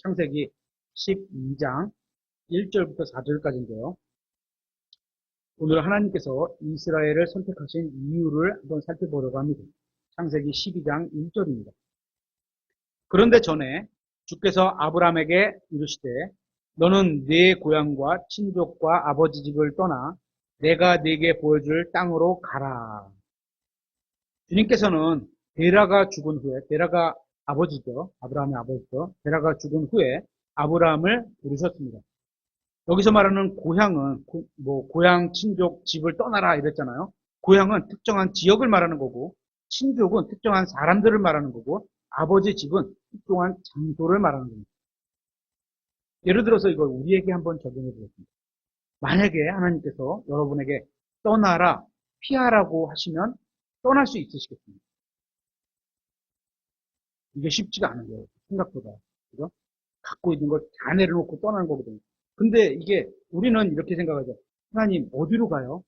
창세기 12장 1절부터 4절까지인데요. 오늘 하나님께서 이스라엘을 선택하신 이유를 한번 살펴보려고 합니다. 창세기 12장 1절입니다. 그런데 전에 주께서 아브라함에게 이르시되 너는 네 고향과 친족과 아버지 집을 떠나 내가 네게 보여줄 땅으로 가라. 주님께서는 데라가 죽은 후에, 데라가 아버지죠. 아브라함의 아버지죠. 데라가 죽은 후에 아브라함을 부르셨습니다. 여기서 말하는 고향은 고향, 친족, 집을 떠나라 이랬잖아요. 고향은 특정한 지역을 말하는 거고, 친족은 특정한 사람들을 말하는 거고, 아버지 집은 특정한 장소를 말하는 겁니다. 예를 들어서 이걸 우리에게 한번 적용해 보겠습니다. 만약에 하나님께서 여러분에게 떠나라, 피하라고 하시면 떠날 수 있으시겠습니까? 이게 쉽지가 않은 거예요. 생각보다. 그죠? 갖고 있는 걸 다 내려놓고 떠나는 거거든요. 근데 이게 우리는 이렇게 생각하죠. 하나님 어디로 가요?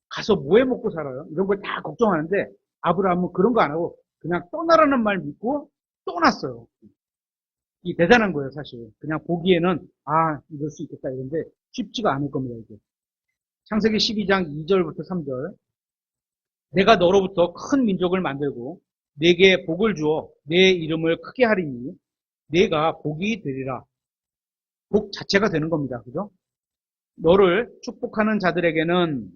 가서 뭐 해 먹고 살아요? 이런 걸 다 걱정하는데 아브라함은 그런 거 안 하고 그냥 떠나라는 말 믿고 떠났어요. 이 대단한 거예요, 사실. 그냥 보기에는 이럴 수 있겠다 이런데 쉽지가 않을 겁니다, 이게. 창세기 12장 2절부터 3절. 내가 너로부터 큰 민족을 만들고 네게 복을 주어 내 이름을 크게 하리니 네가 복이 되리라. 복 자체가 되는 겁니다. 그죠? 너를 축복하는 자들에게는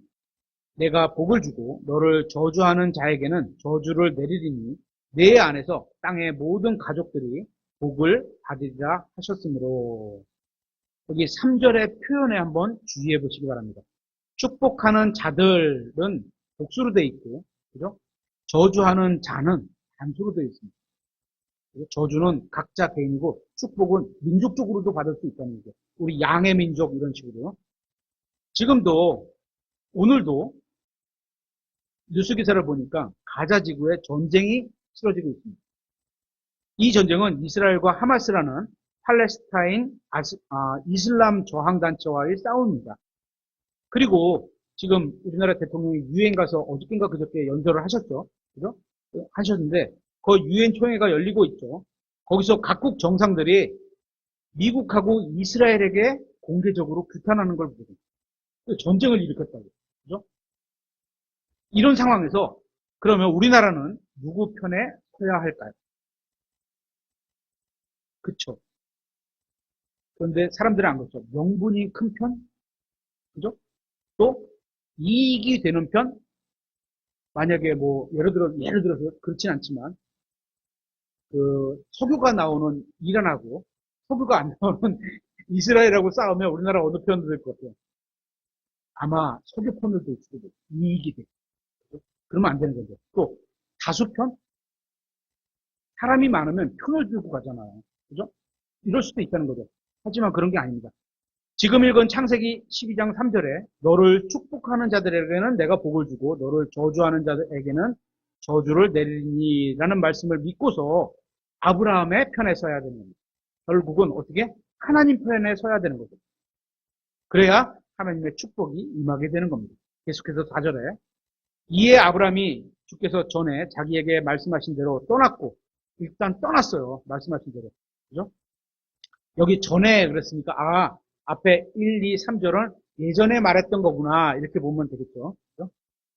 내가 복을 주고 너를 저주하는 자에게는 저주를 내리리니 내 안에서 땅의 모든 가족들이 복을 받으리라 하셨으므로. 여기 3절의 표현에 한번 주의해 보시기 바랍니다. 축복하는 자들은 복수로 되어 있고, 그죠? 저주하는 자는 단수로 되어 있습니다. 저주는 각자 개인이고, 축복은 민족적으로도 받을 수 있다는 거죠. 우리 양의 민족 이런 식으로. 지금도, 오늘도 뉴스 기사를 보니까 가자 지구에 전쟁이 치러지고 있습니다. 이 전쟁은 이스라엘과 하마스라는 팔레스타인 이슬람 저항단체와의 싸움입니다. 그리고 지금 우리나라 대통령이 유엔 가서 어저께인가 그저께 연설을 하셨죠. 그죠? 하셨는데 그 유엔 총회가 열리고 있죠. 거기서 각국 정상들이 미국하고 이스라엘에게 공개적으로 규탄하는 걸 보거든요. 전쟁을 일으켰다고. 그죠? 이런 상황에서 그러면 우리나라는 누구 편에 서야 할까요? 그쵸. 그런데 사람들은 안 그렇죠. 명분이 큰 편? 그죠? 또 이익이 되는 편? 만약에 예를 들어서 그렇진 않지만 석유가 나오는 이란하고 석유가 안 나오는 이스라엘하고 싸우면 우리나라 어느 편으로 될 것 같아요? 아마 석유 편으로 될 수도 있고 이익이 돼. 그러면 안 되는 거죠. 또 다수편? 사람이 많으면 편을 들고 가잖아요. 그죠? 이럴 수도 있다는 거죠. 하지만 그런 게 아닙니다. 지금 읽은 창세기 12장 3절에 너를 축복하는 자들에게는 내가 복을 주고 너를 저주하는 자들에게는 저주를 내리니라는 말씀을 믿고서 아브라함의 편에 서야 되는 겁니다. 결국은 어떻게? 하나님 편에 서야 되는 거죠. 그래야 하나님의 축복이 임하게 되는 겁니다. 계속해서 4절에 이에 아브라함이 주께서 전에 자기에게 말씀하신 대로 떠났고 일단 떠났어요. 말씀하신 대로. 그죠? 여기 전에 그랬으니까 앞에 1, 2, 3절은 예전에 말했던 거구나 이렇게 보면 되겠죠. 그죠?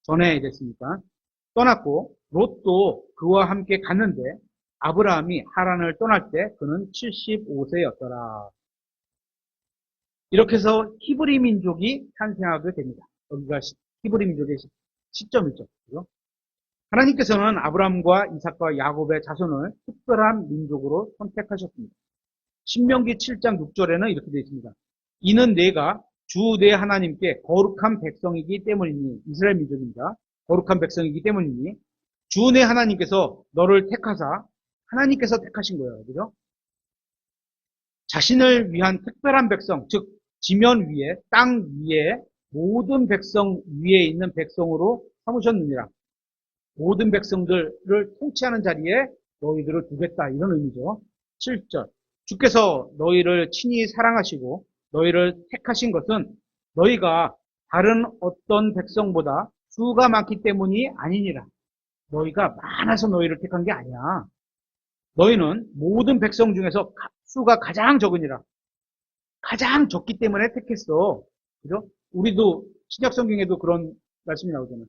전에 이랬으니까 떠났고 롯도 그와 함께 갔는데 아브라함이 하란을 떠날 때 그는 75세였더라. 이렇게 해서 히브리 민족이 탄생하게 됩니다. 여기가 히브리 민족의 시점이죠. 그죠? 하나님께서는 아브라함과 이삭과 야곱의 자손을 특별한 민족으로 선택하셨습니다. 신명기 7장 6절에는 이렇게 되어 있습니다. 이는 내가 주 내 하나님께 거룩한 백성이기 때문이니, 이스라엘 민족입니다. 거룩한 백성이기 때문이니 주 내 하나님께서 너를 택하사 하나님께서 택하신 거예요. 그죠? 자신을 위한 특별한 백성, 즉 지면 위에, 땅 위에 모든 백성 위에 있는 백성으로 삼으셨느니라. 모든 백성들을 통치하는 자리에 너희들을 두겠다. 이런 의미죠. 7절. 주께서 너희를 친히 사랑하시고 너희를 택하신 것은 너희가 다른 어떤 백성보다 수가 많기 때문이 아니니라. 너희가 많아서 너희를 택한 게 아니야. 너희는 모든 백성 중에서 수가 가장 적으니라. 가장 적기 때문에 택했어. 그죠? 우리도 신약 성경에도 그런 말씀이 나오잖아요.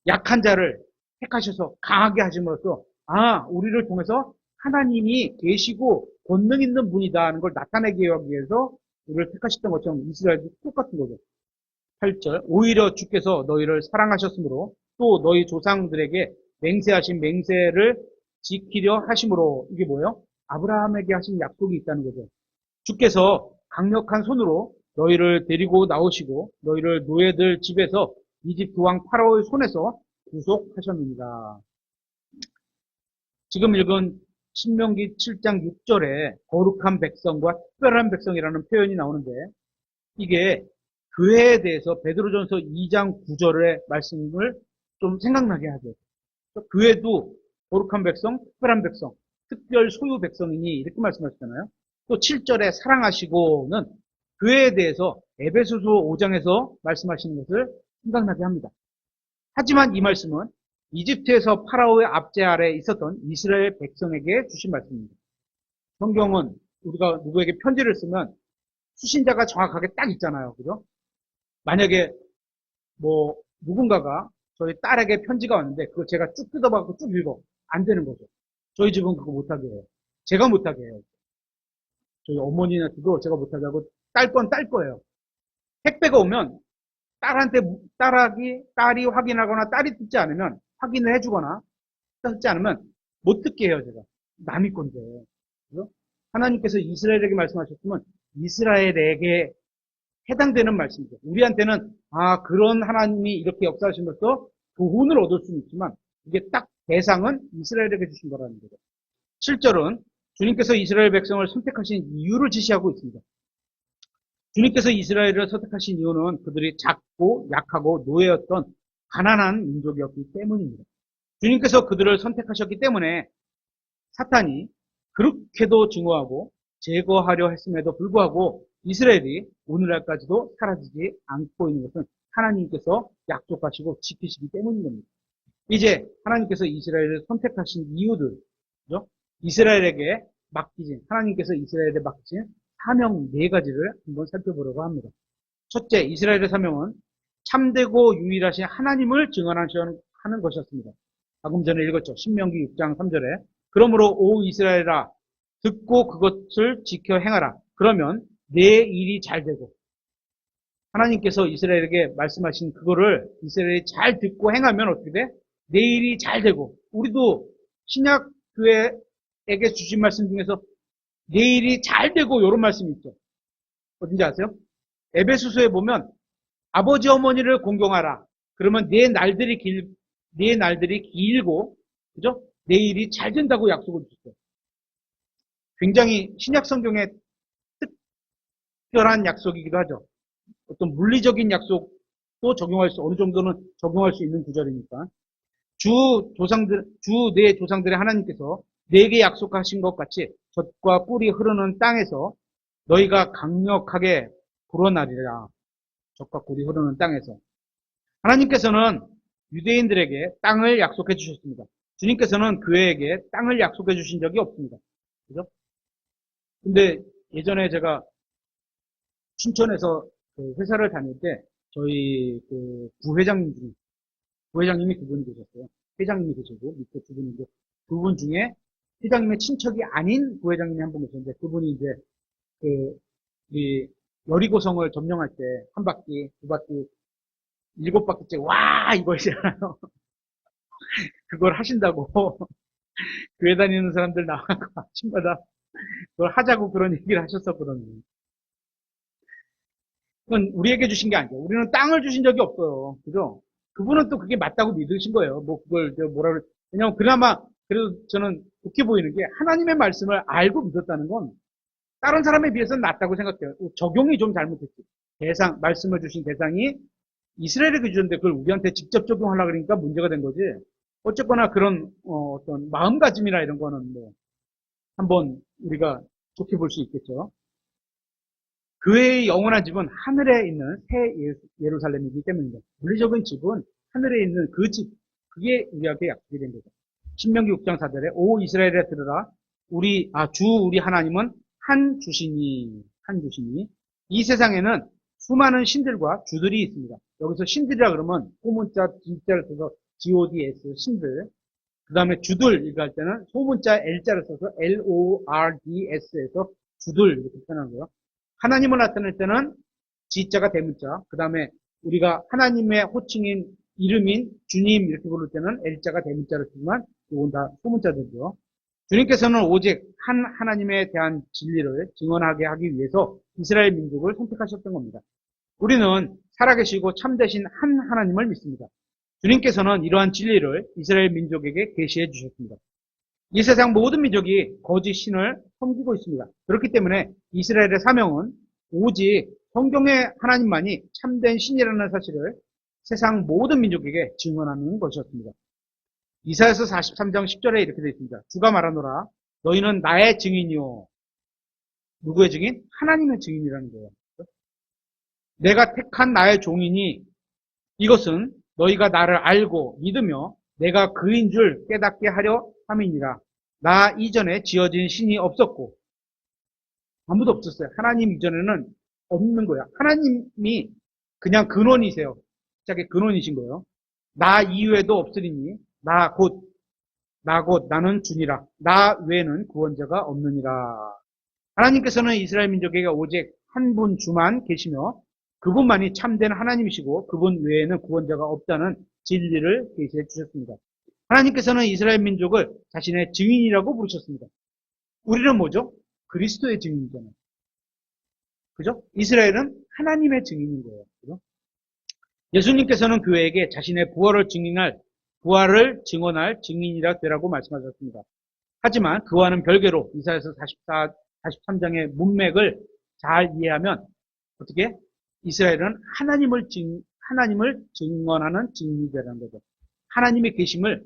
약한 자를 택하셔서 강하게 하심으로써 우리를 통해서 하나님이 계시고 권능 있는 분이다 하는 걸 나타내기 위해서 우리를 택하셨던 것처럼 이스라엘도 똑같은 거죠. 8절 오히려 주께서 너희를 사랑하셨으므로 또 너희 조상들에게 맹세하신 맹세를 지키려 하심으로 이게 뭐예요? 아브라함에게 하신 약속이 있다는 거죠. 주께서 강력한 손으로 너희를 데리고 나오시고 너희를 노예들 집에서 이집트 왕 파라오의 손에서 구속하셨느니라. 지금 읽은 신명기 7장 6절에 거룩한 백성과 특별한 백성이라는 표현이 나오는데 이게 교회에 대해서 베드로전서 2장 9절의 말씀을 좀 생각나게 하죠. 교회도 거룩한 백성, 특별한 백성, 특별 소유 백성이니 이렇게 말씀하셨잖아요. 또 7절에 사랑하시고는 교회에 대해서 에베소서 5장에서 말씀하시는 것을 생각나게 합니다. 하지만 이 말씀은 이집트에서 파라오의 압제 아래 있었던 이스라엘 백성에게 주신 말씀입니다. 성경은 우리가 누구에게 편지를 쓰면 수신자가 정확하게 딱 있잖아요. 그죠? 만약에 누군가가 저희 딸에게 편지가 왔는데 그거 제가 쭉 뜯어봐서 쭉 읽어. 안 되는 거죠. 저희 집은 그거 못하게 해요. 제가 못하게 해요. 저희 어머니한테도 제가 못하게 하고 딸 건 딸 거예요. 택배가 오면 딸이 확인하거나 딸이 뜯지 않으면 확인을 해주거나 뜯지 않으면 못 듣게 해요. 제가. 남의 건데. 그죠? 하나님께서 이스라엘에게 말씀하셨으면 이스라엘에게 해당되는 말씀이죠. 우리한테는 그런 하나님이 이렇게 역사하심으로써 교훈을 얻을 수는 있지만 이게 딱 대상은 이스라엘에게 주신 거라는 거죠. 7절은 주님께서 이스라엘 백성을 선택하신 이유를 지시하고 있습니다. 주님께서 이스라엘을 선택하신 이유는 그들이 작고 약하고 노예였던 가난한 민족이었기 때문입니다. 주님께서 그들을 선택하셨기 때문에 사탄이 그렇게도 증오하고 제거하려 했음에도 불구하고 이스라엘이 오늘날까지도 사라지지 않고 있는 것은 하나님께서 약속하시고 지키시기 때문인 겁니다. 이제 하나님께서 이스라엘을 선택하신 이유들, 그죠? 하나님께서 이스라엘에 맡기신 사명 4가지를 한번 살펴보려고 합니다. 첫째, 이스라엘의 사명은 참되고 유일하신 하나님을 증언하는 것이었습니다. 방금 전에 읽었죠. 신명기 6장 3절에 그러므로 오 이스라엘아 듣고 그것을 지켜 행하라. 그러면 내 일이 잘 되고 하나님께서 이스라엘에게 말씀하신 그거를 이스라엘이 잘 듣고 행하면 어떻게 돼? 내 일이 잘 되고 우리도 신약 교회에게 주신 말씀 중에서 내 일이 잘 되고 이런 말씀이 있죠. 어딘지 아세요? 에베소서에 보면 아버지 어머니를 공경하라. 그러면 내 날들이 길고 그죠? 내 일이 잘 된다고 약속을 주셨어요. 굉장히 신약 성경의 특별한 약속이기도 하죠. 어떤 물리적인 약속도 어느 정도는 적용할 수 있는 구절이니까. 내 조상들의 하나님께서 내게 약속하신 것 같이 젖과 꿀이 흐르는 땅에서 너희가 강력하게 불어나리라. 젖과 꿀이 흐르는 땅에서. 하나님께서는 유대인들에게 땅을 약속해 주셨습니다. 주님께서는 교회에게 땅을 약속해 주신 적이 없습니다. 그죠? 근데 예전에 제가 춘천에서 그 회사를 다닐 때 저희 그 부회장님이 두 분이 계셨어요. 회장님이 계시고 밑에 두 분인데 두 분 중에 회장님의 친척이 아닌 부회장님이 한 분 계셨는데 그분이 이제 우리 여리고성을 점령할 때 한 바퀴, 두 바퀴, 7바퀴째 와 이거 있잖아요. 그걸 하신다고 교회 다니는 사람들 나와서 아침마다 그걸 하자고 그런 얘기를 하셨었거든요. 그건 우리에게 주신 게 아니죠. 우리는 땅을 주신 적이 없어요. 그죠? 그분은 또 그게 맞다고 믿으신 거예요. 왜냐면 그래도 저는 좋게 보이는 게 하나님의 말씀을 알고 믿었다는 건 다른 사람에 비해서는 낫다고 생각해요. 적용이 좀 잘못했지. 말씀을 주신 대상이 이스라엘에게 주셨는데 그걸 우리한테 직접 적용하려고 그러니까 문제가 된 거지. 어쨌거나 그런, 어떤 마음가짐이나 이런 거는 한번 우리가 좋게 볼 수 있겠죠. 교회의 영원한 집은 하늘에 있는 새 예루살렘이기 때문입니다. 물리적인 집은 하늘에 있는 그 집, 그게 우리한테 약속이 된 거죠. 신명기 6장 4절에 오 이스라엘에 들으라 우리 하나님은 한 주시니, 한 주시니. 이 세상에는 수많은 신들과 주들이 있습니다. 여기서 신들이라 그러면 소문자 D자를 써서 GODS, 신들. 그 다음에 주들 이거 할 때는 소문자 L자를 써서 LORDS에서 주들 이렇게 표현하는 거예요. 하나님을 나타낼 때는 G자가 대문자, 그 다음에 우리가 하나님의 호칭인 이름인 주님 이렇게 부를 때는 L자가 대문자를 쓰지만 이건 다 소문자들이죠. 주님께서는 오직 한 하나님에 대한 진리를 증언하게 하기 위해서 이스라엘 민족을 선택하셨던 겁니다. 우리는 살아계시고 참되신 한 하나님을 믿습니다. 주님께서는 이러한 진리를 이스라엘 민족에게 계시해 주셨습니다. 이 세상 모든 민족이 거짓 신을 섬기고 있습니다. 그렇기 때문에 이스라엘의 사명은 오직 성경의 하나님만이 참된 신이라는 사실을 세상 모든 민족에게 증언하는 것이었습니다. 이사야서 43장 10절에 이렇게 되어 있습니다. 주가 말하노라 너희는 나의 증인이요. 누구의 증인? 하나님의 증인이라는 거예요. 내가 택한 나의 종이니 이것은 너희가 나를 알고 믿으며 내가 그인 줄 깨닫게 하려 함이니라. 나 이전에 지어진 신이 없었고 아무도 없었어요. 하나님 이전에는 없는 거야. 하나님이 그냥 근원이세요. 시작의 근원이신 거예요. 나 이외에도 없으리니 나 곧 나는 주니라. 나 외에는 구원자가 없느니라. 하나님께서는 이스라엘 민족에게 오직 한 분 주만 계시며 그분만이 참된 하나님이시고 그분 외에는 구원자가 없다는 진리를 계시해 주셨습니다. 하나님께서는 이스라엘 민족을 자신의 증인이라고 부르셨습니다. 우리는 뭐죠? 그리스도의 증인이잖아요. 그죠? 이스라엘은 하나님의 증인인 거예요. 그죠? 예수님께서는 교회에게 자신의 부활을 증언할 증인이라 되라고 말씀하셨습니다. 하지만 그와는 별개로 이사야서 43장의 문맥을 잘 이해하면 어떻게? 이스라엘은 하나님을 증언하는 증인이 되라는 거죠. 하나님의 계심을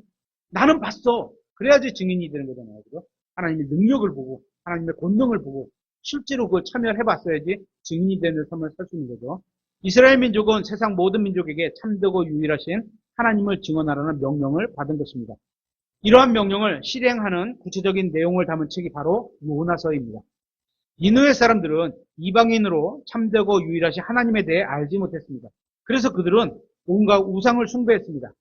나는 봤어. 그래야지 증인이 되는 거잖아요. 그죠? 하나님의 능력을 보고 하나님의 권능을 보고 실제로 그걸 참여를 해봤어야지 증인이 되는 삶을 살 수 있는 거죠. 이스라엘 민족은 세상 모든 민족에게 참되고 유일하신 하나님을 증언하라는 명령을 받은 것입니다. 이러한 명령을 실행하는 구체적인 내용을 담은 책이 바로 요나서입니다. 니느웨 사람들은 이방인으로 참되고 유일하신 하나님에 대해 알지 못했습니다. 그래서 그들은 온갖 우상을 숭배했습니다.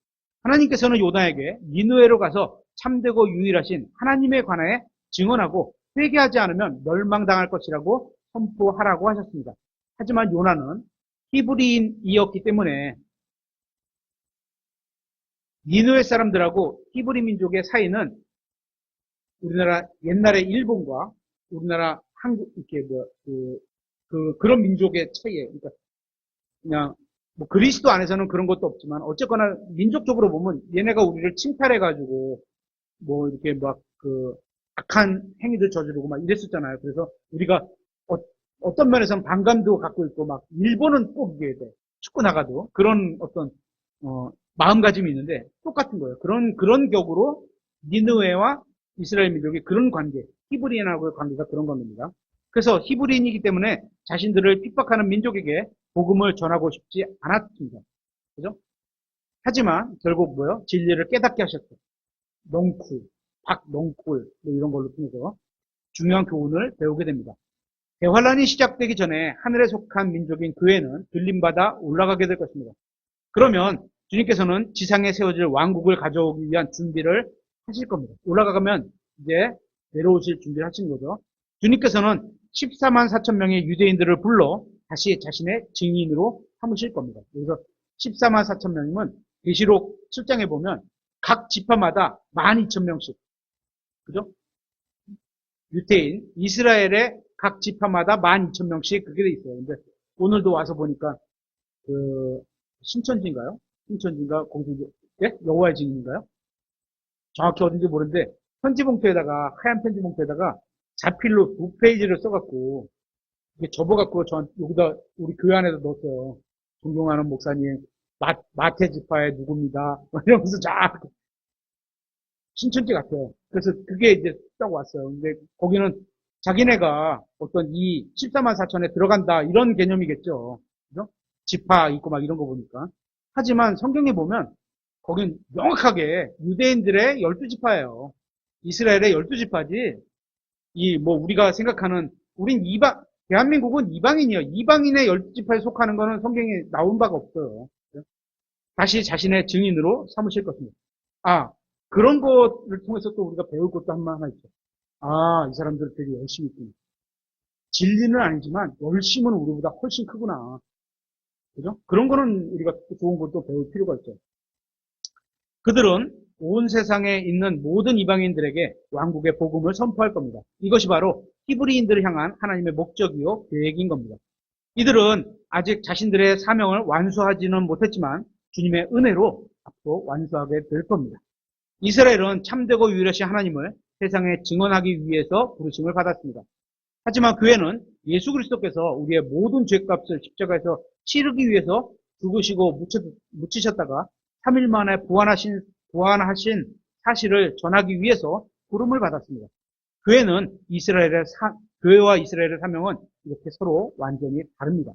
하나님께서는 요나에게 니느웨로 가서 참되고 유일하신 하나님에 관하여 증언하고 회개하지 않으면 멸망당할 것이라고 선포하라고 하셨습니다. 하지만 요나는 히브리인이었기 때문에 니느웨 사람들하고 히브리 민족의 사이는 우리나라 옛날의 일본과 우리나라 한국 이렇게 그런 민족의 차이예요. 그러니까 그냥 뭐 그리스도 안에서는 그런 것도 없지만 어쨌거나 민족적으로 보면 얘네가 우리를 침탈해가지고 뭐 이렇게 막 악한 행위들 저지르고 막 이랬었잖아요. 그래서 우리가 어떤 면에서는 반감도 갖고 있고 막 일본은 꼭 이겨야 돼. 축구 나가도 그런 어떤 마음가짐이 있는데 똑같은 거예요. 그런 격으로 니느웨와 이스라엘 민족의 그런 관계, 히브리인하고의 관계가 그런 겁니다. 그래서 히브리인이기 때문에 자신들을 핍박하는 민족에게 복음을 전하고 싶지 않았습니다. 그죠? 하지만 결국 뭐요? 진리를 깨닫게 하셨어요. 박넝쿨 뭐 이런 걸로 통해서 중요한 교훈을 배우게 됩니다. 대환란이 시작되기 전에 하늘에 속한 민족인 교회는 들림받아 올라가게 될 것입니다. 그러면 주님께서는 지상에 세워질 왕국을 가져오기 위한 준비를 하실 겁니다. 올라가면 이제 내려오실 준비를 하신 거죠. 주님께서는 14만 4천 명의 유대인들을 불러 다시 자신의 증인으로 삼으실 겁니다. 그래서 14만 4천 명이면 계시록 7장에 보면 각 지파마다 12,000명씩 그죠? 유대인 이스라엘의 각 지파마다 12,000명씩 그게 돼 있어요. 근데 오늘도 와서 보니까 신천지인가요? 신천지인가 공주지 예? 여호와의 증인인가요? 정확히 어딘지 모르는데 편지 봉투에다가 하얀 편지 봉투에다가 자필로 2페이지를 써갖고 이게 접어갖고 여기다 우리 교회 안에다 넣었어요. 존경하는 목사님 마태 지파의 누구입니다. 이러면서 쫙 신천지 같아요. 그래서 그게 이제 딱 왔어요. 근데 거기는 자기네가 어떤 이 14만 4천에 들어간다 이런 개념이겠죠. 그죠? 지파 있고 막 이런 거 보니까. 하지만 성경에 보면 거긴 명확하게 유대인들의 12지파예요. 이스라엘의 12지파지 이 뭐 우리가 생각하는 우린 대한민국은 이방인이요. 이방인의 12지파에 속하는 거는 성경에 나온 바가 없어요. 다시 자신의 증인으로 삼으실 것입니다. 그런 것을 통해서 또 우리가 배울 것도 하나 있죠. 이 사람들 되게 열심히 있구나. 진리는 아니지만 열심은 우리보다 훨씬 크구나. 그죠? 그런 거는 우리가 좋은 것도 배울 필요가 있죠. 그들은 온 세상에 있는 모든 이방인들에게 왕국의 복음을 선포할 겁니다. 이것이 바로 히브리인들을 향한 하나님의 목적이요 계획인 겁니다. 이들은 아직 자신들의 사명을 완수하지는 못했지만 주님의 은혜로 앞으로 완수하게 될 겁니다. 이스라엘은 참되고 유일하신 하나님을 세상에 증언하기 위해서 부르심을 받았습니다. 하지만 교회는 예수 그리스도께서 우리의 모든 죄값을 십자가에서 치르기 위해서 죽으시고 묻히셨다가 3일 만에 부활하신 사실을 전하기 위해서 부름을 받았습니다. 교회와 이스라엘의 사명은 이렇게 서로 완전히 다릅니다.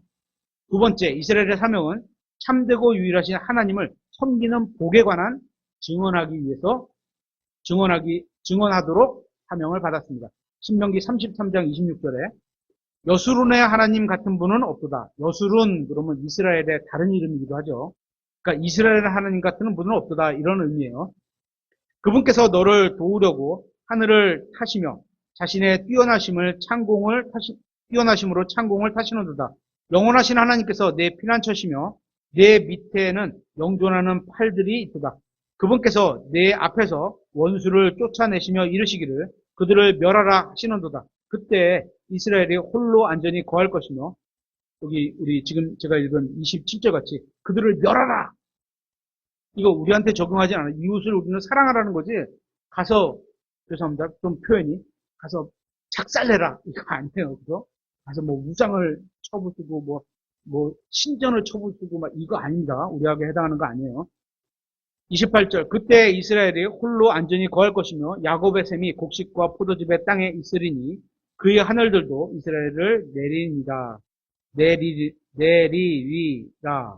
두 번째, 이스라엘의 사명은 참되고 유일하신 하나님을 섬기는 복에 관한 증언하도록 사명을 받았습니다. 신명기 33장 26절에 여수룬의 하나님 같은 분은 없도다. 여수룬 그러면 이스라엘의 다른 이름이기도 하죠. 그러니까 이스라엘의 하나님 같은 분은 없도다 이런 의미예요. 그분께서 너를 도우려고 하늘을 타시며 자신의 뛰어나심으로 창공을 타시는도다. 영원하신 하나님께서 내 피난처시며 내 밑에는 영존하는 팔들이 있도다. 그분께서 내 앞에서 원수를 쫓아내시며 이르시기를 그들을 멸하라 하시는도다. 그때 이스라엘이 홀로 안전히 거할 것이며 여기 우리 지금 제가 읽은 27절 같이 그들을 멸하라. 이거 우리한테 적용하지 않아요. 이웃을 우리는 사랑하라는 거지. 가서 죄송합니다. 좀 표현이 가서 작살내라 이거 아니에요. 그죠? 가서 뭐 우상을 쳐부수고 뭐 신전을 쳐부수고 막 이거 아닙니다. 우리에게 해당하는 거 아니에요. 28절 그때 이스라엘이 홀로 안전히 거할 것이며 야곱의 샘이 곡식과 포도즙의 땅에 있으리니 그의 하늘들도 이스라엘을 내리리라.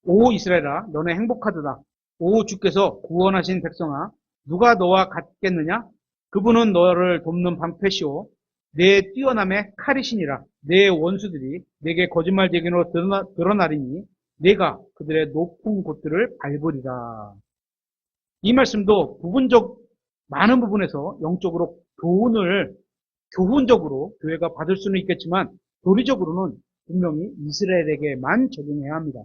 오 이스라엘아 너네 행복하도다. 오 주께서 구원하신 백성아 누가 너와 같겠느냐? 그분은 너를 돕는 방패시오 내 뛰어남의 칼이시니라. 내 원수들이 내게 거짓말 대견으로 드러나리니 내가 그들의 높은 곳들을 밟으리라. 이 말씀도 많은 부분에서 영적으로 교훈적으로 교회가 받을 수는 있겠지만 도리적으로는 분명히 이스라엘에게만 적용해야 합니다.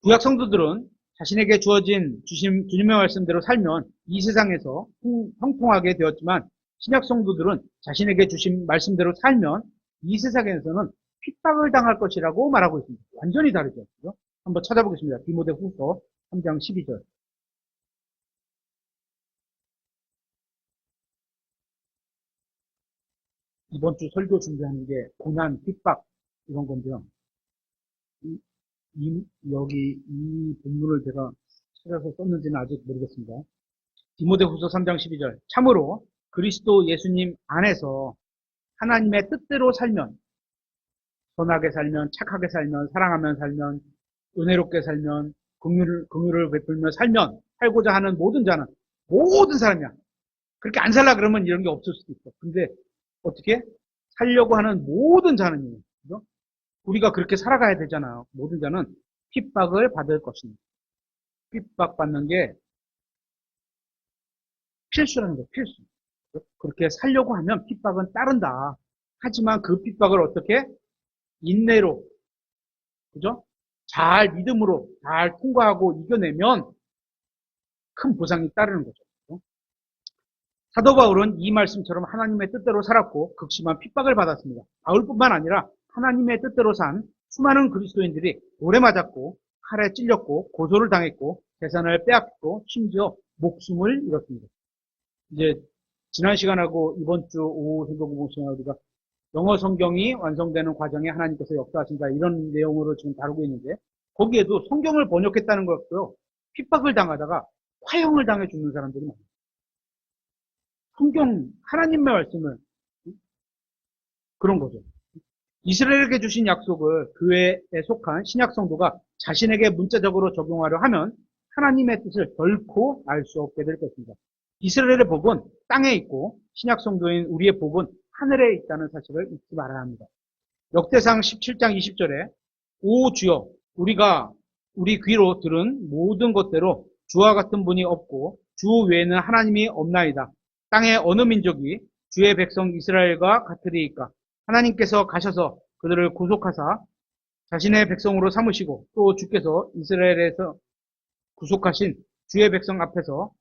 구약 성도들은 자신에게 주어진 주님의 말씀대로 살면 이 세상에서 형통하게 되었지만 신약 성도들은 자신에게 주신 말씀대로 살면 이 세상에서는 핍박을 당할 것이라고 말하고 있습니다. 완전히 다르죠. 그죠? 한번 찾아보겠습니다. 디모데후서 3장 12절. 이번 주 설교 준비하는 게 고난, 핍박 이런 건데요. 여기 이 본문을 제가 찾아서 썼는지는 아직 모르겠습니다. 디모데후서 3장 12절. 참으로 그리스도 예수님 안에서 하나님의 뜻대로 살면 선하게 살면 착하게 살면 사랑하며 살면 은혜롭게 살면 긍휼을 베풀며 살고자 하는 모든 사람이야. 그렇게 안 살라 그러면 이런 게 없을 수도 있어. 근데 어떻게 살려고 하는 모든 자는요. 그죠? 우리가 그렇게 살아가야 되잖아요. 모든 자는 핍박을 받을 것입니다. 핍박받는 게 필수라는 거예요. 필수. 그렇게 살려고 하면 핍박은 따른다. 하지만 그 핍박을 어떻게? 인내로, 그죠? 잘 믿음으로 잘 통과하고 이겨내면 큰 보상이 따르는 거죠. 그죠? 사도 바울은 이 말씀처럼 하나님의 뜻대로 살았고 극심한 핍박을 받았습니다. 바울뿐만 아니라 하나님의 뜻대로 산 수많은 그리스도인들이 돌에 맞았고 칼에 찔렸고 고소를 당했고 재산을 빼앗고 심지어 목숨을 잃었습니다. 이제 지난 시간하고 이번 주 오후 설교 시간에 우리가 영어 성경이 완성되는 과정에 하나님께서 역사하신다 이런 내용으로 지금 다루고 있는데 거기에도 성경을 번역했다는 것도요. 핍박을 당하다가 화형을 당해 죽는 사람들이 많아요. 성경 하나님의 말씀을 그런 거죠. 이스라엘에게 주신 약속을 교회에 속한 신약 성도가 자신에게 문자적으로 적용하려 하면 하나님의 뜻을 결코 알 수 없게 될 것입니다. 이스라엘의 복은 땅에 있고 신약 성도인 우리의 복은 하늘에 있다는 사실을 잊지 말아야 합니다. 역대상 17장 20절에 오 주여 우리가 우리 귀로 들은 모든 것대로 주와 같은 분이 없고 주 외에는 하나님이 없나이다. 땅의 어느 민족이 주의 백성 이스라엘과 같으리이까. 하나님께서 가셔서 그들을 구속하사 자신의 백성으로 삼으시고 또 주께서 이스라엘에서 구속하신 주의 백성 앞에서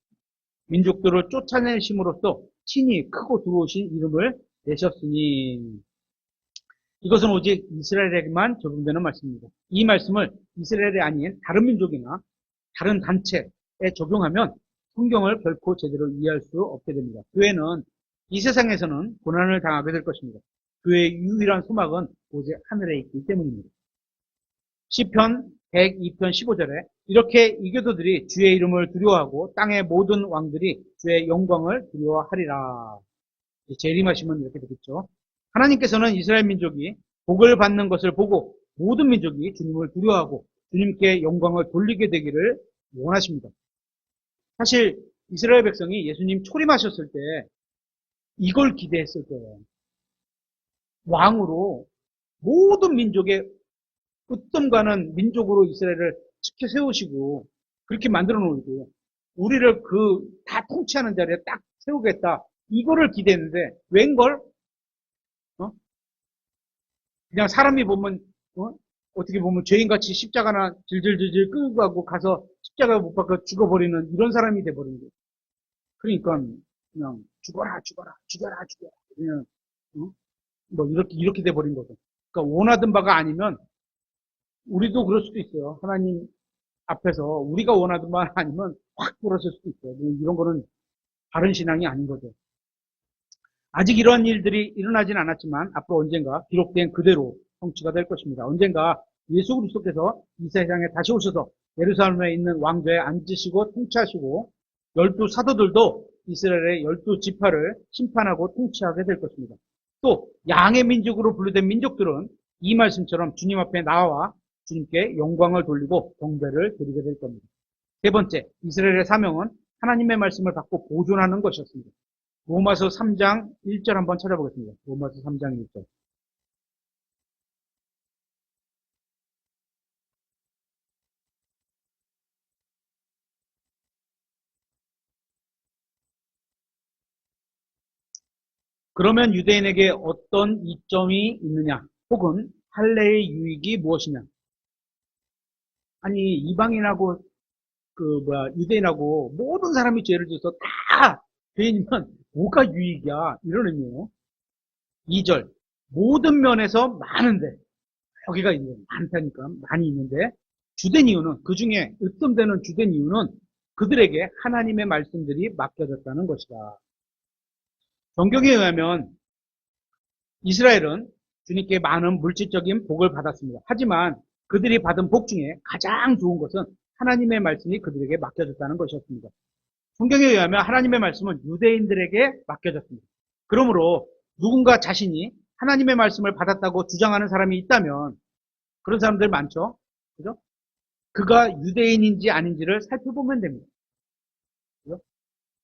민족들을 쫓아내심으로써 친히 크고 두려우신 이름을 내셨으니. 이것은 오직 이스라엘에게만 적용되는 말씀입니다. 이 말씀을 이스라엘이 아닌 다른 민족이나 다른 단체에 적용하면 성경을 결코 제대로 이해할 수 없게 됩니다. 교회는 이 세상에서는 고난을 당하게 될 것입니다. 교회의 유일한 소망은 오직 하늘에 있기 때문입니다. 시편 102편 15절에 이렇게 이교도들이 주의 이름을 두려워하고 땅의 모든 왕들이 주의 영광을 두려워하리라. 재림하시면 이렇게 되겠죠. 하나님께서는 이스라엘 민족이 복을 받는 것을 보고 모든 민족이 주님을 두려워하고 주님께 영광을 돌리게 되기를 원하십니다. 사실 이스라엘 백성이 예수님 초림하셨을 때 이걸 기대했을 거예요. 왕으로 모든 민족의 으뜸가는 민족으로 이스라엘을 지켜 세우시고 그렇게 만들어 놓고 우리를 다 통치하는 자리에 딱 세우겠다. 이거를 기대했는데 웬걸? 그냥 사람이 보면 어떻게 보면 죄인같이 십자가나 질질질질 끌고 가고 가서 십자가 못 박아 죽어버리는 이런 사람이 돼버린 거예요. 그러니까 그냥 죽어라 죽어라 죽여라 죽여라 그냥 뭐 이렇게 돼버린 거죠. 그러니까 원하던 바가 아니면 우리도 그럴 수도 있어요. 하나님 앞에서 우리가 원하던 바 아니면 확 돌아설 수도 있어요. 이런 거는 바른 신앙이 아닌 거죠. 아직 이러한 일들이 일어나진 않았지만 앞으로 언젠가 기록된 그대로 성취가 될 것입니다. 언젠가 예수 그리스도께서 이 세상에 다시 오셔서 예루살렘에 있는 왕좌에 앉으시고 통치하시고 12사도들도 이스라엘의 12지파를 심판하고 통치하게 될 것입니다. 또 양의 민족으로 분류된 민족들은 이 말씀처럼 주님 앞에 나와 주님께 영광을 돌리고 경배를 드리게 될 겁니다. 세 번째, 이스라엘의 사명은 하나님의 말씀을 받고 보존하는 것이었습니다. 로마서 3장 1절 한번 찾아보겠습니다. 로마서 3장 1절. 그러면 유대인에게 어떤 이점이 있느냐? 혹은 할례의 유익이 무엇이냐? 아니 이방인하고 유대인하고 모든 사람이 죄를 져서 다 죄인이면 뭐가 유익이야? 이런 의미예요. 2절. 모든 면에서 많은데 여기가 있는 많다니까 많이 있는데 주된 이유는 그 중에 으뜸되는 주된 이유는 그들에게 하나님의 말씀들이 맡겨졌다는 것이다. 성경에 의하면 이스라엘은 주님께 많은 물질적인 복을 받았습니다. 하지만 그들이 받은 복 중에 가장 좋은 것은 하나님의 말씀이 그들에게 맡겨졌다는 것이었습니다. 성경에 의하면 하나님의 말씀은 유대인들에게 맡겨졌습니다. 그러므로 누군가 자신이 하나님의 말씀을 받았다고 주장하는 사람이 있다면 그런 사람들 많죠? 그죠? 그가 유대인인지 아닌지를 살펴보면 됩니다. 그죠?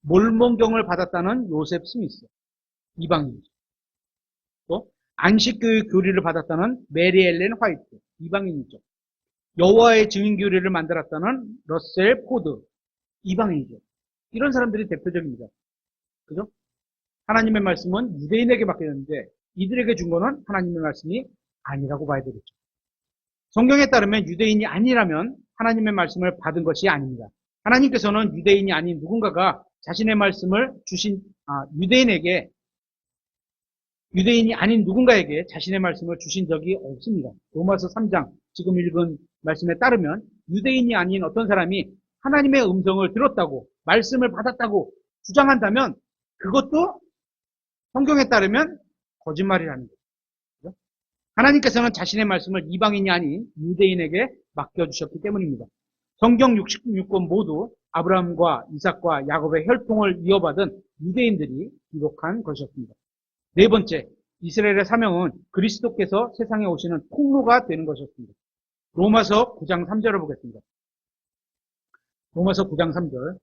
몰몬경을 받았다는 요셉 스미스, 이방인이죠. 또 안식교육 교리를 받았다는 메리 엘렌 화이트, 이방인이죠. 여호와의 증인 교리를 만들었다는 러셀 포드, 이방인이죠. 이런 사람들이 대표적입니다. 그죠? 하나님의 말씀은 유대인에게 맡겨졌는데 이들에게 준 거는 하나님의 말씀이 아니라고 봐야 되겠죠. 성경에 따르면 유대인이 아니라면 하나님의 말씀을 받은 것이 아닙니다. 하나님께서는 유대인이 아닌 누군가가 자신의 말씀을 주신 유대인이 아닌 누군가에게 자신의 말씀을 주신 적이 없습니다. 로마서 3장 지금 읽은 말씀에 따르면 유대인이 아닌 어떤 사람이 하나님의 음성을 들었다고 말씀을 받았다고 주장한다면 그것도 성경에 따르면 거짓말이라는 거죠. 하나님께서는 자신의 말씀을 이방인이 아닌 유대인에게 맡겨주셨기 때문입니다. 성경 66권 모두 아브라함과 이삭과 야곱의 혈통을 이어받은 유대인들이 기록한 것이었습니다. 네 번째, 이스라엘의 사명은 그리스도께서 세상에 오시는 통로가 되는 것이었습니다. 로마서 9장 3절을 보겠습니다. 로마서 9장 3절.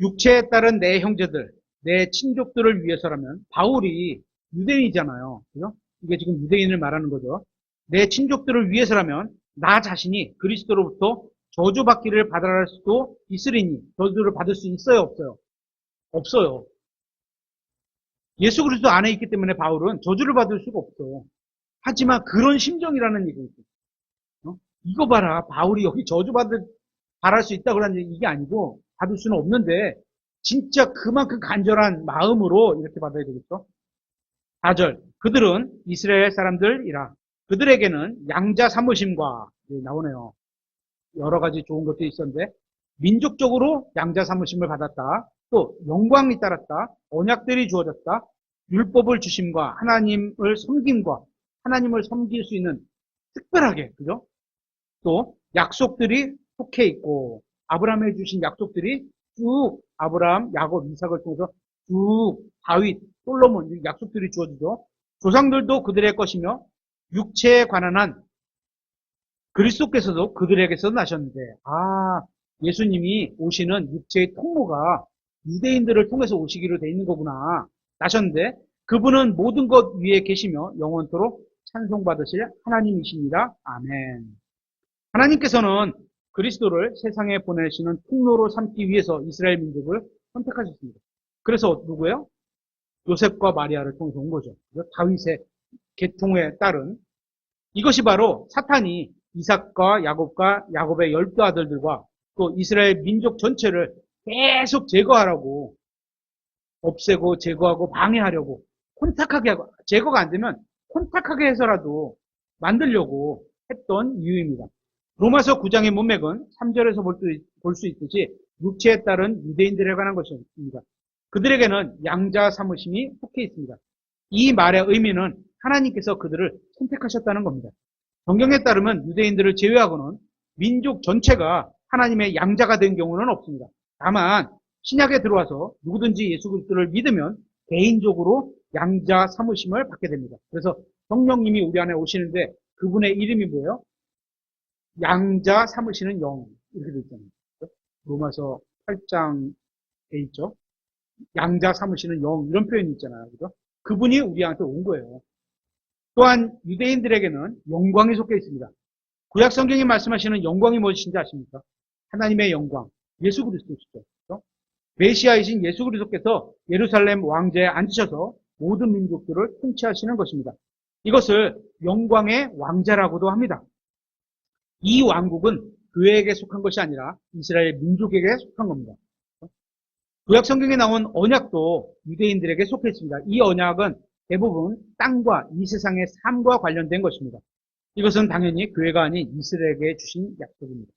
육체에 따른 내 형제들, 내 친족들을 위해서라면, 바울이 유대인이잖아요. 그죠? 이게 지금 유대인을 말하는 거죠. 내 친족들을 위해서라면 나 자신이 그리스도로부터 저주받기를 받아야 할 수도 있으리니, 저주를 받을 수 있어요, 없어요? 없어요. 예수 그리스도 안에 있기 때문에 바울은 저주를 받을 수가 없어요. 하지만 그런 심정이라는 얘기죠. 이거 봐라, 바울이 여기 바랄 수 있다고 하는 이게 아니고 받을 수는 없는데 진짜 그만큼 간절한 마음으로 이렇게 받아야 되겠죠. 4절, 그들은 이스라엘 사람들이라. 그들에게는 양자 삼으심과 나오네요. 여러 가지 좋은 것도 있었는데 민족적으로 양자 삼으심을 받았다. 또 영광이 따랐다. 언약들이 주어졌다. 율법을 주심과 하나님을 섬김과 하나님을 섬길 수 있는 특별하게, 그죠? 또 약속들이 속해 있고 아브라함에 주신 약속들이 쭉 아브라함, 야곱, 이삭을 통해서 쭉 다윗, 솔로몬 이 약속들이 주어지죠. 조상들도 그들의 것이며 육체에 관한 한 그리스도께서도 그들에게서 나셨는데 예수님이 오시는 육체의 통로가 유대인들을 통해서 오시기로 돼 있는 거구나. 나셨는데 그분은 모든 것 위에 계시며 영원토록 찬송받으실 하나님이십니다. 아멘. 하나님께서는 그리스도를 세상에 보내시는 통로로 삼기 위해서 이스라엘 민족을 선택하셨습니다. 그래서 누구예요? 요셉과 마리아를 통해서 온 거죠. 다윗의 계통에 따른 이것이 바로 사탄이 이삭과 야곱의 12 아들들과 또 이스라엘 민족 전체를 계속 제거하라고 없애고 제거하고 방해하려고 혼탁하게 하고 제거가 안 되면 혼탁하게 해서라도 만들려고 했던 이유입니다. 로마서 9장의 문맥은 3절에서 볼 수 있듯이 육체에 따른 유대인들에 관한 것입니다. 그들에게는 양자 삼으심이 속해 있습니다. 이 말의 의미는 하나님께서 그들을 선택하셨다는 겁니다. 성경에 따르면 유대인들을 제외하고는 민족 전체가 하나님의 양자가 된 경우는 없습니다. 다만 신약에 들어와서 누구든지 예수 그리스도를 믿으면 개인적으로 양자 삼으심을 받게 됩니다. 그래서 성령님이 우리 안에 오시는데 그분의 이름이 뭐예요? 양자 삼으시는 영 이렇게 되어 있잖아요. 로마서 8장에 있죠. 양자 삼으시는 영 이런 표현이 있잖아요. 그죠? 그분이 우리한테 온 거예요. 또한 유대인들에게는 영광이 속해 있습니다. 구약 성경이 말씀하시는 영광이 무엇인지 아십니까? 하나님의 영광, 예수 그리스도시죠. 그렇죠? 메시아이신 예수 그리스도께서 예루살렘 왕좌에 앉으셔서 모든 민족들을 통치하시는 것입니다. 이것을 영광의 왕자라고도 합니다. 이 왕국은 교회에게 속한 것이 아니라 이스라엘 민족에게 속한 겁니다. 구약 성경에 나온 언약도 유대인들에게 속해 있습니다. 이 언약은 대부분 땅과 이 세상의 삶과 관련된 것입니다. 이것은 당연히 교회가 아닌 이스라엘에게 주신 약속입니다.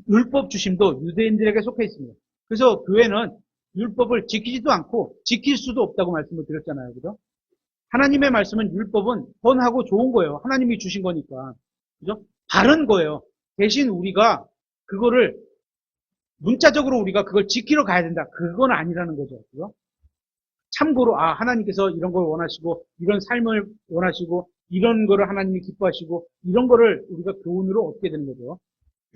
율법 주심도 유대인들에게 속해 있습니다. 그래서 교회는 율법을 지키지도 않고 지킬 수도 없다고 말씀을 드렸잖아요. 그죠? 하나님의 말씀은 율법은 선하고 좋은 거예요. 하나님이 주신 거니까. 그죠? 바른 거예요. 대신 우리가 그거를 문자적으로 우리가 그걸 지키러 가야 된다. 그건 아니라는 거죠. 그죠? 참고로 하나님께서 이런 걸 원하시고 이런 삶을 원하시고 이런 거를 하나님이 기뻐하시고 이런 거를 우리가 교훈으로 얻게 되는 거죠.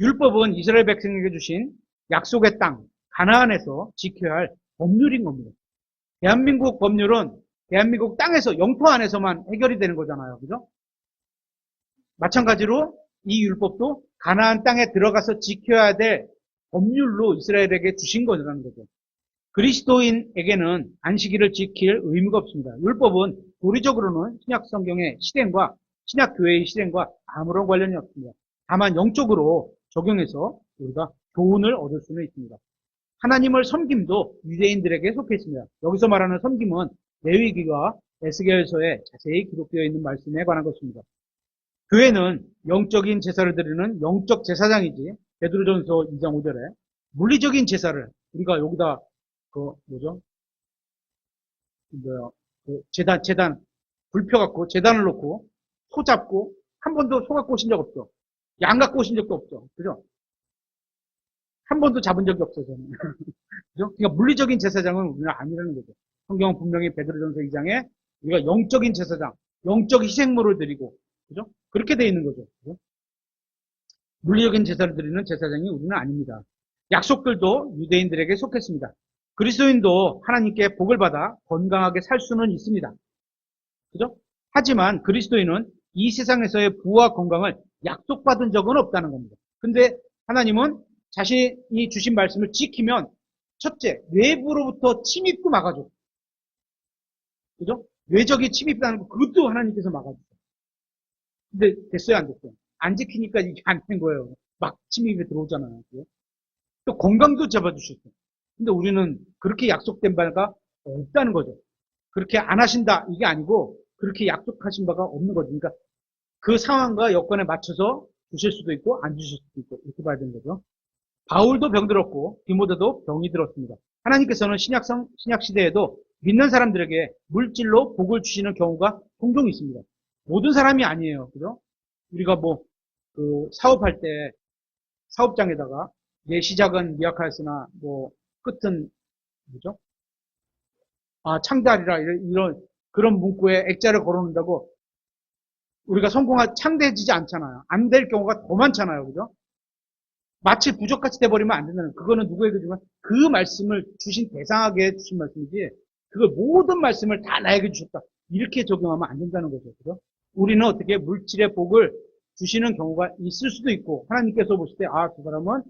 율법은 이스라엘 백성에게 주신 약속의 땅 가나안에서 지켜야 할 법률인 겁니다. 대한민국 법률은 대한민국 땅에서 영토 안에서만 해결이 되는 거잖아요. 그죠? 마찬가지로 이 율법도 가나안 땅에 들어가서 지켜야 될 법률로 이스라엘에게 주신 거라는 거죠. 그리스도인에게는 안식일을 지킬 의무가 없습니다. 율법은 도리적으로는 신약 성경의 실행과 신약 교회의 실행과 아무런 관련이 없습니다. 다만 영적으로 적용해서 우리가 교훈을 얻을 수는 있습니다. 하나님을 섬김도 유대인들에게 속해 있습니다. 여기서 말하는 섬김은 레위기와 에스겔서에 자세히 기록되어 있는 말씀에 관한 것입니다. 교회는 영적인 제사를 드리는 영적 제사장이지 베드로전서 2장 5절에 물리적인 제사를 우리가 여기다 재단 불 펴갖고 재단을 놓고 소 잡고 한 번도 소 갖고 오신 적 없죠. 양 갖고 오신 적도 없죠. 그죠? 한 번도 잡은 적이 없어요, 저는. 그죠? 그러니까 물리적인 제사장은 우리는 아니라는 거죠. 성경은 분명히 베드로전서 2장에 우리가 영적인 제사장, 영적 희생물을 드리고, 그죠? 그렇게 돼 있는 거죠. 그죠? 물리적인 제사를 드리는 제사장이 우리는 아닙니다. 약속들도 유대인들에게 속했습니다. 그리스도인도 하나님께 복을 받아 건강하게 살 수는 있습니다. 그죠? 하지만 그리스도인은 이 세상에서의 부와 건강을 약속받은 적은 없다는 겁니다. 근데 하나님은 자신이 주신 말씀을 지키면 첫째, 외부로부터 침입도 막아줘. 그죠? 외적이 침입하는 거, 그것도 하나님께서 막아줘. 근데 됐어요, 안 됐어요? 안 지키니까 이게 안 된 거예요. 막 침입에 들어오잖아요. 그죠? 또 건강도 잡아주셨어요. 근데 우리는 그렇게 약속된 바가 없다는 거죠. 그렇게 안 하신다, 이게 아니고, 그렇게 약속하신 바가 없는 거죠. 그러니까 그 상황과 여건에 맞춰서 주실 수도 있고, 안 주실 수도 있고, 이렇게 봐야 되는 거죠. 바울도 병들었고, 디모데도 병이 들었습니다. 하나님께서는 신약 시대에도 믿는 사람들에게 물질로 복을 주시는 경우가 종종 있습니다. 모든 사람이 아니에요. 그죠? 우리가 뭐, 사업할 때, 사업장에다가, 내 시작은 미약하였으나, 뭐, 끝은, 뭐죠? 창대하리라, 그런 문구에 액자를 걸어놓는다고, 우리가 창대해지지 않잖아요. 안 될 경우가 더 많잖아요. 그죠? 마치 부족같이 돼버리면 안 된다는, 그거는 누구에게 주면 그 말씀을 주신 대상에게 주신 말씀이지, 그걸 모든 말씀을 다 나에게 주셨다. 이렇게 적용하면 안 된다는 거죠. 그죠? 우리는 어떻게 물질의 복을 주시는 경우가 있을 수도 있고, 하나님께서 보실 때, 저 사람은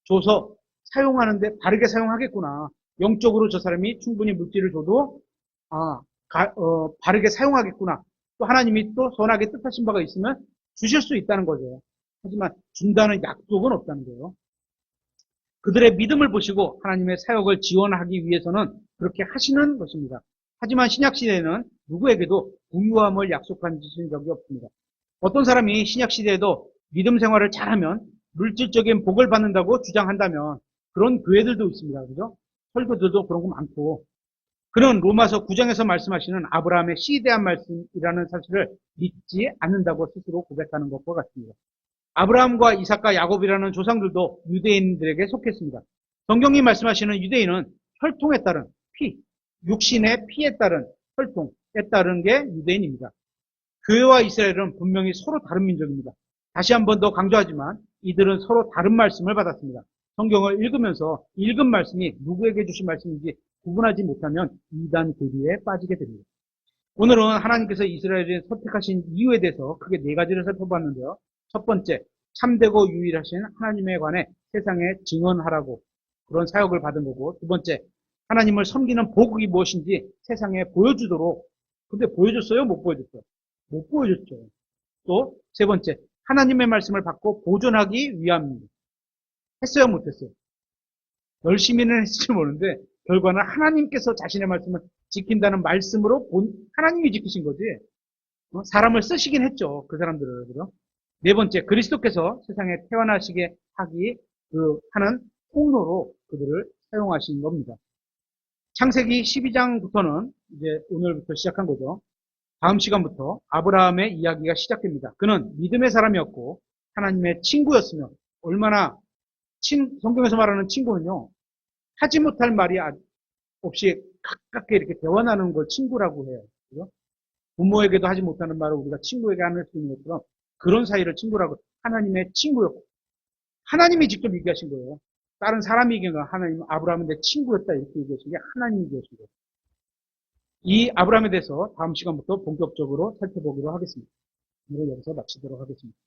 줘서 사용하는데 바르게 사용하겠구나. 영적으로 저 사람이 충분히 물질을 줘도, 바르게 사용하겠구나. 또 하나님이 또 선하게 뜻하신 바가 있으면 주실 수 있다는 거죠. 하지만 준다는 약속은 없다는 거예요. 그들의 믿음을 보시고 하나님의 사역을 지원하기 위해서는 그렇게 하시는 것입니다. 하지만 신약시대에는 누구에게도 부유함을 약속하신 적이 없습니다. 어떤 사람이 신약시대에도 믿음 생활을 잘하면 물질적인 복을 받는다고 주장한다면 그런 교회들도 있습니다. 그죠? 설교들도 그런 거 많고, 그런 로마서 9장에서 말씀하시는 아브라함의 시대한 말씀이라는 사실을 믿지 않는다고 스스로 고백하는 것과 같습니다. 아브라함과 이삭과 야곱이라는 조상들도 유대인들에게 속했습니다. 성경이 말씀하시는 유대인은 혈통에 따른 육신의 피에 따른 혈통에 따른 게 유대인입니다. 교회와 이스라엘은 분명히 서로 다른 민족입니다. 다시 한 번 더 강조하지만 이들은 서로 다른 말씀을 받았습니다. 성경을 읽으면서 읽은 말씀이 누구에게 주신 말씀인지 구분하지 못하면 이단 교리에 빠지게 됩니다. 오늘은 하나님께서 이스라엘을 선택하신 이유에 대해서 크게 네 가지를 살펴봤는데요. 첫 번째, 참되고 유일하신 하나님에 관해 세상에 증언하라고 그런 사역을 받은 거고, 두 번째, 하나님을 섬기는 복이 무엇인지 세상에 보여주도록. 근데 보여줬어요? 못 보여줬어요? 못 보여줬죠. 또 세 번째, 하나님의 말씀을 받고 보존하기 위함입니다. 했어요? 못했어요? 열심히는 했을지 모르는데 결과는 하나님께서 자신의 말씀을 지킨다는 말씀으로 하나님이 지키신 거지. 사람을 쓰시긴 했죠. 그 사람들을. 그죠? 네 번째, 그리스도께서 세상에 태어나시게 하는 통로로 그들을 사용하신 겁니다. 창세기 12장부터는 이제 오늘부터 시작한 거죠. 다음 시간부터 아브라함의 이야기가 시작됩니다. 그는 믿음의 사람이었고 하나님의 친구였으며, 얼마나 성경에서 말하는 친구는요, 하지 못할 말이 없이 가깝게 이렇게 대화 나누는 걸 친구라고 해요. 그죠? 부모에게도 하지 못하는 말을 우리가 친구에게 안 할 수 있는 것처럼 그런 사이를 친구라고, 하나님의 친구였고, 하나님이 직접 얘기하신 거예요. 다른 사람이 얘기한 건 하나님, 아브라함은 내 친구였다 이렇게 얘기하신 게 하나님이 얘기하신 거예요. 이 아브라함에 대해서 다음 시간부터 본격적으로 살펴보기로 하겠습니다. 오늘 여기서 마치도록 하겠습니다.